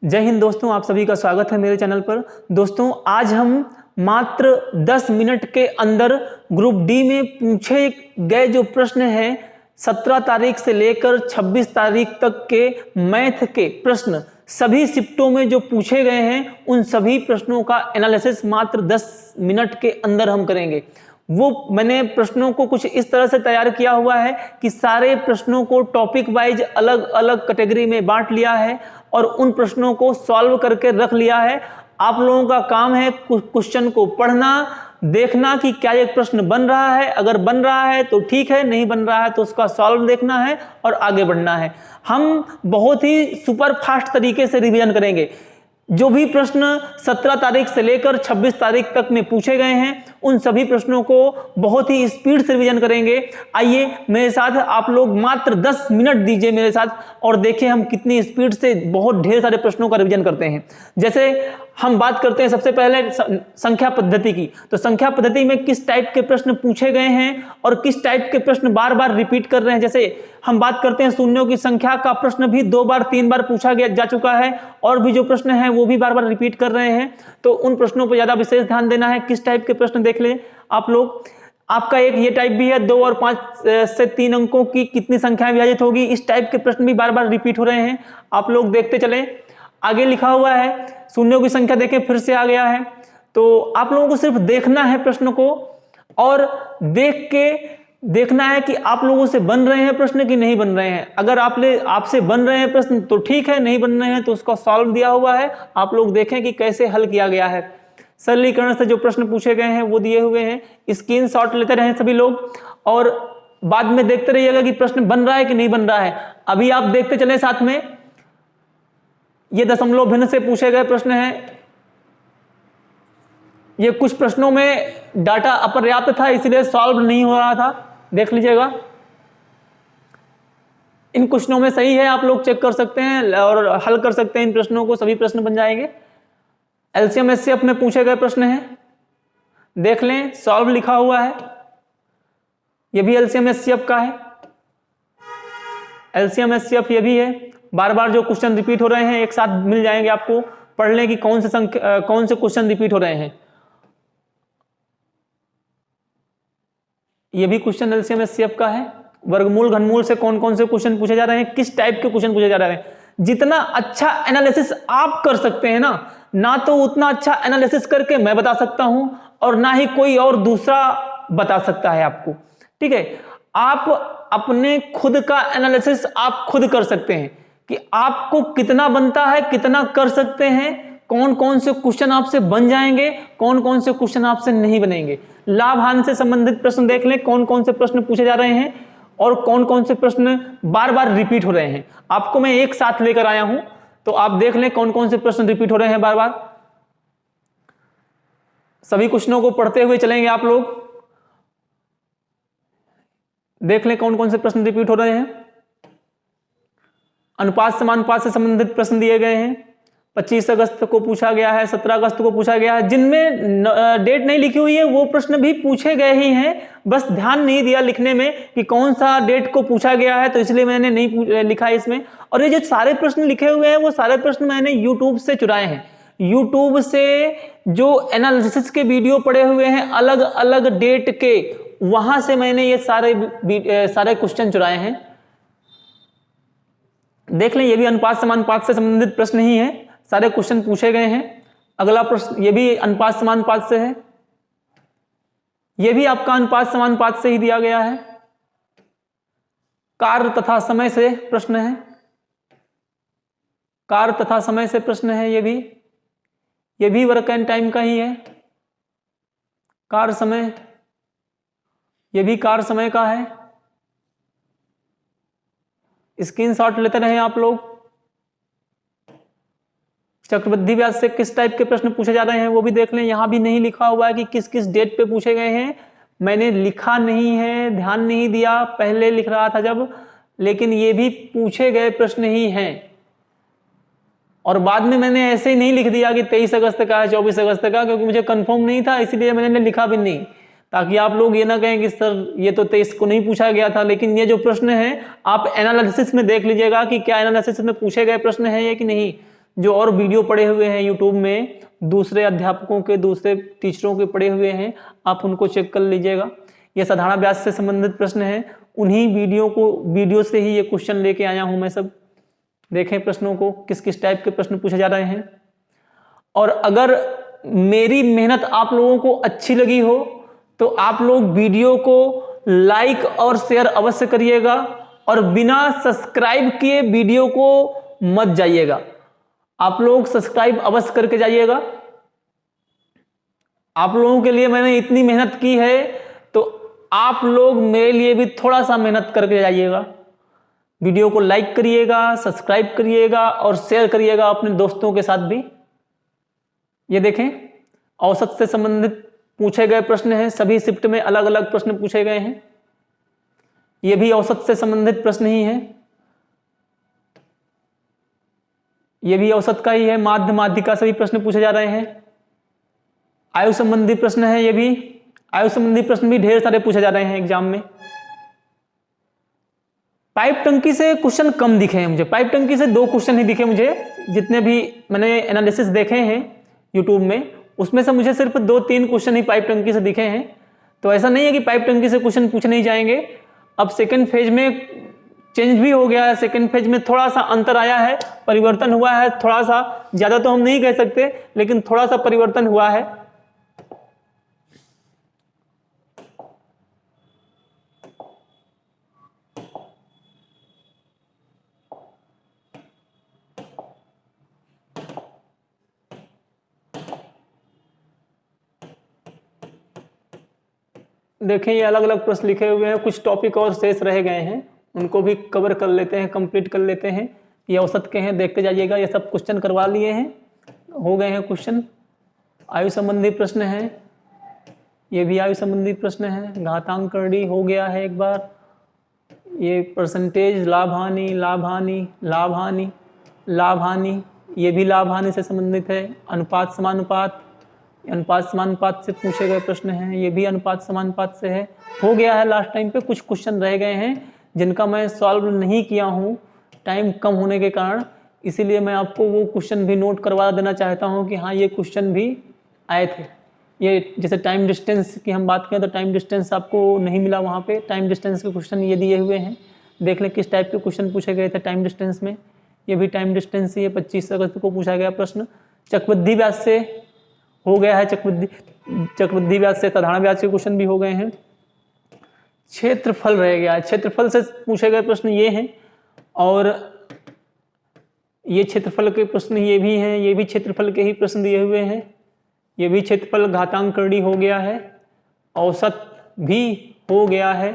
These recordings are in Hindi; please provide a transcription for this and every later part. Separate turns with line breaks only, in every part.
जय हिंद दोस्तों, आप सभी का स्वागत है मेरे चैनल पर। दोस्तों, आज हम मात्र 10 मिनट के अंदर ग्रुप डी में पूछे गए जो प्रश्न हैं 17 तारीख से लेकर 26 तारीख तक के मैथ के प्रश्न, सभी शिफ्टों में जो पूछे गए हैं उन सभी प्रश्नों का एनालिसिस मात्र 10 मिनट के अंदर हम करेंगे। वो मैंने प्रश्नों को कुछ इस तरह से तैयार किया हुआ है कि सारे प्रश्नों को टॉपिक वाइज अलग अलग कैटेगरी में बांट लिया है और उन प्रश्नों को सॉल्व करके रख लिया है। आप लोगों का काम है क्वेश्चन को पढ़ना, देखना कि क्या एक प्रश्न बन रहा है, अगर बन रहा है तो ठीक है, नहीं बन रहा है तो उसका सॉल्व देखना है और आगे बढ़ना है। हम बहुत ही सुपर फास्ट तरीके से रिवीजन करेंगे। जो भी प्रश्न 17 तारीख से लेकर 26 तारीख तक में पूछे गए हैं उन सभी प्रश्नों को बहुत ही स्पीड से रिवीजन करेंगे। आइए मेरे साथ, आप लोग मात्र 10 मिनट दीजिए मेरे साथ और देखें हम कितनी स्पीड से बहुत ढेर सारे प्रश्नों का रिवीजन करते हैं। जैसे हम बात करते हैं सबसे पहले संख्या पद्धति की, तो संख्या पद्धति में किस टाइप के प्रश्न पूछे गए हैं और किस टाइप के प्रश्न बार बार रिपीट कर रहे हैं। जैसे हम बात करते हैं शून्यों की संख्या का प्रश्न भी 2 बार 3 बार पूछा जा चुका है और भी जो प्रश्न है वो भी बार बार रिपीट कर रहे हैं, तो उन प्रश्नों पर ज्यादा विशेष ध्यान देना है। किस टाइप के प्रश्न देख लें आप लोग। आपका एक ये टाइप भी है, 2 और 5 से 3 अंकों की कितनी संख्याएं विभाजित होगी, इस टाइप के प्रश्न भी बार बार रिपीट हो रहे हैं। आप लोग देखते चलें। आगे लिखा हुआ है शून्यों की संख्या, देखें फिर से आ गया है। तो आप लोगों को सिर्फ देखना है प्रश्न को और देख के देखना है कि आप लोगों से बन रहे हैं प्रश्न कि नहीं बन रहे हैं। अगर आपसे बन रहे हैं प्रश्न तो ठीक है, नहीं बन रहे हैं तो उसका सॉल्व दिया हुआ है, आप लोग देखें कि कैसे हल किया गया है। सरलीकरण से जो प्रश्न पूछे गए हैं वो दिए हुए हैं, स्क्रीनशॉट लेते रहें सभी लोग और बाद में देखते रहिएगा कि प्रश्न बन रहा है कि नहीं बन रहा है। अभी आप देखते चलें साथ में। ये दशमलव भिन्न से पूछे गए प्रश्न हैं। ये कुछ प्रश्नों में डाटा अपर्याप्त था इसलिए सॉल्व नहीं हो रहा था, देख लीजिएगा। इन क्वेश्चनों में सही है, आप लोग चेक कर सकते हैं और हल कर सकते हैं इन प्रश्नों को, सभी प्रश्न बन जाएंगे। एलसीएम एचसीएफ में पूछे गए प्रश्न हैं, देख लें, सॉल्व लिखा हुआ है। ये भी एलसीएम एचसीएफ का है, एलसीएम एचसीएफ ये भी है। बार बार जो क्वेश्चन रिपीट हो रहे हैं एक साथ मिल जाएंगे, आपको पढ़ लें कि कौन से क्वेश्चन रिपीट हो रहे हैं। ये भी क्वेश्चन एलसीएम एचसीएफ का है। वर्गमूल घनमूल से कौन कौन से क्वेश्चन पूछे जा रहे हैं, किस टाइप के क्वेश्चन पूछे जा रहे हैं। जितना अच्छा एनालिसिस आप कर सकते हैं ना तो उतना अच्छा एनालिसिस करके मैं बता सकता हूं और ना ही कोई और दूसरा बता सकता है आपको, ठीक है। आप अपने खुद का एनालिसिस आप खुद कर सकते हैं कि आपको कितना बनता है, कितना कर सकते हैं, कौन कौन से क्वेश्चन आपसे बन जाएंगे, कौन कौन से क्वेश्चन आपसे नहीं बनेंगे। लाभ हानि से संबंधित प्रश्न देख लें, कौन कौन से प्रश्न पूछे जा रहे हैं और कौन कौन से प्रश्न बार बार रिपीट हो रहे हैं। आपको मैं एक साथ लेकर आया हूं तो आप देख लें कौन कौन से प्रश्न रिपीट हो रहे हैं बार बार। सभी क्वेश्चनों को पढ़ते हुए चलेंगे आप लोग, देख लें कौन कौन से प्रश्न रिपीट हो रहे हैं। अनुपात समानुपात से संबंधित प्रश्न दिए गए हैं। 25 अगस्त को पूछा गया है, 17 अगस्त को पूछा गया है। जिनमें डेट नहीं लिखी हुई है वो प्रश्न भी पूछे गए ही हैं, बस ध्यान नहीं दिया लिखने में कि कौन सा डेट को पूछा गया है, तो इसलिए मैंने नहीं लिखा है इसमें। और ये जो सारे प्रश्न लिखे हुए हैं वो सारे प्रश्न मैंने यूट्यूब से चुराए हैं। यूट्यूब से जो एनालिसिस के वीडियो पड़े हुए हैं अलग अलग डेट के, वहां से मैंने ये सारे क्वेश्चन चुराए हैं। देख लें, ये भी अनुपात समानुपात से संबंधित प्रश्न ही है, सारे क्वेश्चन पूछे गए हैं। अगला प्रश्न ये भी अनुपात समानुपात से है, ये भी आपका अनुपात समानुपात से ही दिया गया है। कार्य तथा समय से प्रश्न है, कार्य तथा समय से प्रश्न है। ये भी वर्क एंड टाइम का ही है। कार्य समय, ये भी कार्य समय का है। स्क्रीनशॉट लेते रहे आप लोग। चक्रवृद्धि ब्याज से किस टाइप के प्रश्न पूछे जा रहे हैं वो भी देख लें। यहां भी नहीं लिखा हुआ है कि किस किस डेट पे पूछे गए हैं, मैंने लिखा नहीं है, ध्यान नहीं दिया, पहले लिख रहा था जब, लेकिन ये भी पूछे गए प्रश्न ही हैं। और बाद में मैंने ऐसे ही नहीं लिख दिया कि 23 अगस्त का है, 24 अगस्त का, क्योंकि मुझे कंफर्म नहीं था, इसलिए मैंने लिखा भी नहीं, ताकि आप लोग ये ना कहें कि सर ये तो 23 को नहीं पूछा गया था। लेकिन ये जो प्रश्न है आप एनालिसिस में देख लीजिएगा कि क्या एनालिसिस में पूछे गए प्रश्न है या कि नहीं। जो और वीडियो पड़े हुए हैं यूट्यूब में, दूसरे अध्यापकों के, दूसरे टीचरों के पड़े हुए हैं, आप उनको चेक कर लीजिएगा। ये साधारण व्यास से संबंधित प्रश्न है, उन्हीं वीडियो से ही ये क्वेश्चन लेके आया हूं मैं सब। देखें प्रश्नों को, किस किस टाइप के प्रश्न पूछे जा रहे हैं। और अगर मेरी मेहनत आप लोगों को अच्छी लगी हो तो आप लोग वीडियो को लाइक और शेयर अवश्य करिएगा, और बिना सब्सक्राइब किए वीडियो को मत जाइएगा। आप लोग सब्सक्राइब अवश्य करके जाइएगा। आप लोगों के लिए मैंने इतनी मेहनत की है, तो आप लोग मेरे लिए भी थोड़ा सा मेहनत करके जाइएगा। वीडियो को लाइक करिएगा, सब्सक्राइब करिएगा और शेयर करिएगा अपने दोस्तों के साथ भी। ये देखें, औसत से संबंधित पूछे गए प्रश्न हैं, सभी शिफ्ट में अलग अलग प्रश्न पूछे गए हैं। ये भी औसत से संबंधित प्रश्न ही है, ये भी औसत का ही है। माध्य माध्यिका से भी प्रश्न पूछे जा रहे हैं। आयु संबंधी प्रश्न है, ये भी आयु संबंधी प्रश्न भी ढेर सारे पूछे जा रहे हैं एग्जाम में। पाइप टंकी से क्वेश्चन कम दिखे हैं मुझे, पाइप टंकी से 2 क्वेश्चन ही दिखे मुझे, जितने भी मैंने एनालिसिस देखे हैं यूट्यूब में, उसमें से मुझे सिर्फ 2-3 क्वेश्चन ही पाइप टंकी से दिखे हैं। तो ऐसा नहीं है कि पाइप टंकी से क्वेश्चन पूछे नहीं जाएंगे। अब सेकंड फेज में चेंज भी हो गया है, सेकंड फेज में थोड़ा सा अंतर आया है, परिवर्तन हुआ है थोड़ा सा, ज्यादा तो हम नहीं कह सकते, लेकिन थोड़ा सा परिवर्तन हुआ है। देखें, ये अलग अलग प्रश्न लिखे हुए हैं, कुछ टॉपिक और शेष रह गए हैं, उनको भी कवर कर लेते हैं, कंप्लीट कर लेते हैं। ये औसत के हैं, देखते जाइएगा। ये सब क्वेश्चन करवा लिए हैं, हो गए हैं क्वेश्चन। आयु संबंधी प्रश्न है, ये भी आयु संबंधी प्रश्न है। घातांक करणी हो गया है एक बार। ये परसेंटेज, लाभ हानि, लाभ हानि, लाभ हानि, लाभ हानि, ये भी लाभ हानि से संबंधित है। अनुपात समानुपात, अनुपात समानुपात से पूछे गए प्रश्न हैं, ये भी अनुपात समानुपात से है। हो गया है लास्ट टाइम पे, कुछ क्वेश्चन रह गए हैं जिनका मैं सॉल्व नहीं किया हूँ टाइम कम होने के कारण, इसीलिए मैं आपको वो क्वेश्चन भी नोट करवा देना चाहता हूँ कि हाँ ये क्वेश्चन भी आए थे। ये जैसे टाइम डिस्टेंस की हम बात करें तो टाइम डिस्टेंस आपको नहीं मिला वहाँ पे, टाइम डिस्टेंस के क्वेश्चन ये दिए हुए हैं। देख लें किस टाइप के क्वेश्चन पूछे गए थे टाइम डिस्टेंस में। ये भी टाइम डिस्टेंस, ये 25 अगस्त को पूछा गया प्रश्न। चक्रवृद्धि ब्याज से हो गया है, चक्रवृद्धि ब्याज से साधारण ब्याज के क्वेश्चन भी हो गए हैं। क्षेत्रफल रह गया है, क्षेत्रफल से पूछे गए प्रश्न ये हैं, और ये क्षेत्रफल के प्रश्न ये भी हैं, ये भी क्षेत्रफल के ही प्रश्न दिए हुए हैं। ये भी क्षेत्रफल घातांक करणी हो गया है, औसत भी हो गया है।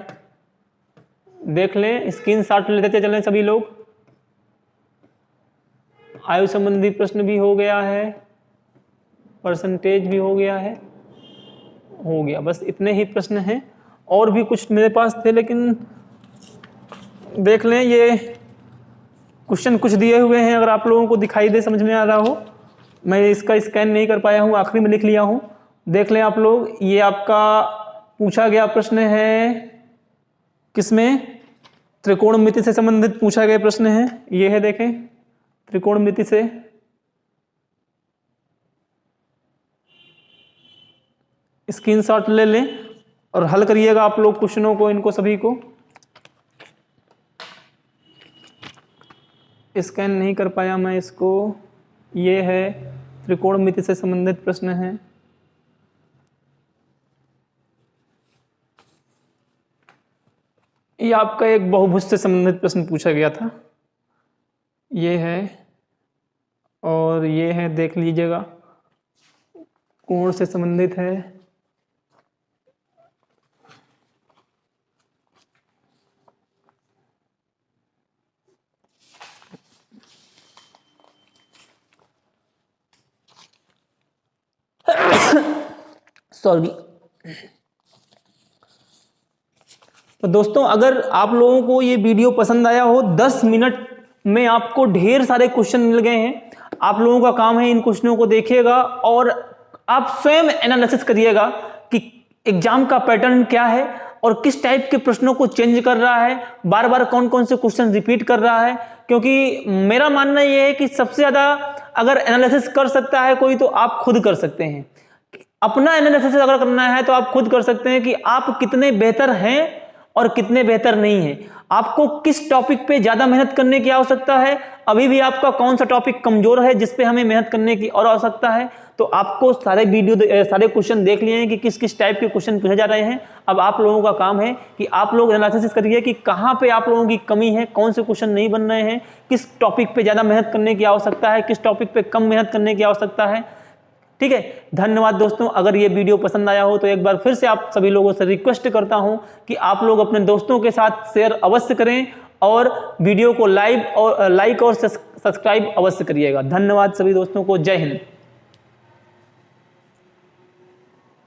देख लें, स्क्रीनशॉट लेते चलें सभी लोग। आयु संबंधी प्रश्न भी हो गया है, परसेंटेज भी हो गया है, हो गया। बस इतने ही प्रश्न हैं, और भी कुछ मेरे पास थे, लेकिन देख लें ये क्वेश्चन कुछ दिए हुए हैं, अगर आप लोगों को दिखाई दे, समझ में आ रहा हो। मैं इसका स्कैन नहीं कर पाया हूँ, आखिरी में लिख लिया हूँ। देख लें आप लोग, ये आपका पूछा गया प्रश्न है किसमें, त्रिकोणमिति से संबंधित पूछा गया प्रश्न है। ये है, देखें, त्रिकोणमिति से। स्क्रीनशॉट ले लें और हल करिएगा आप लोग क्वेश्चनों को, इनको सभी को। स्कैन नहीं कर पाया मैं इसको। ये है, त्रिकोणमिति से संबंधित प्रश्न है। ये आपका एक बहुभुज से संबंधित प्रश्न पूछा गया था, ये है, और ये है, देख लीजिएगा, कोण से संबंधित है। सॉरी। तो दोस्तों, अगर आप लोगों को ये वीडियो पसंद आया हो, 10 मिनट में आपको ढेर सारे क्वेश्चन मिल गए हैं। आप लोगों का काम है इन क्वेश्चनों को देखिएगा और आप स्वयं एनालिसिस करिएगा कि एग्जाम का पैटर्न क्या है। और किस टाइप के प्रश्नों को चेंज कर रहा है, बार बार कौन कौन से क्वेश्चन रिपीट कर रहा है। क्योंकि मेरा मानना यह है कि सबसे ज़्यादा अगर एनालिसिस कर सकता है कोई तो आप खुद कर सकते हैं। अपना एनालिसिस अगर करना है तो आप खुद कर सकते हैं कि आप कितने बेहतर हैं और कितने बेहतर नहीं हैं। आपको किस टॉपिक पे ज़्यादा मेहनत करने की आवश्यकता है, अभी भी आपका कौन सा टॉपिक कमज़ोर है जिस पे हमें मेहनत करने की और आवश्यकता है। तो आपको सारे क्वेश्चन देख लिए हैं कि किस किस टाइप के क्वेश्चन पूछे जा रहे हैं। अब आप लोगों का काम है कि आप लोग एनालिसिस करिए कि कहाँ पे आप लोगों की कमी है, कौन से क्वेश्चन नहीं बन रहे हैं, किस टॉपिक पे ज़्यादा मेहनत करने की आवश्यकता है, किस टॉपिक पे कम मेहनत करने की आवश्यकता है। ठीक है, धन्यवाद दोस्तों। अगर ये वीडियो पसंद आया हो तो एक बार फिर से आप सभी लोगों से रिक्वेस्ट करता हूं कि आप लोग अपने दोस्तों के साथ शेयर अवश्य करें और वीडियो को लाइक और सब्सक्राइब अवश्य करिएगा। धन्यवाद सभी दोस्तों को। जय हिंद।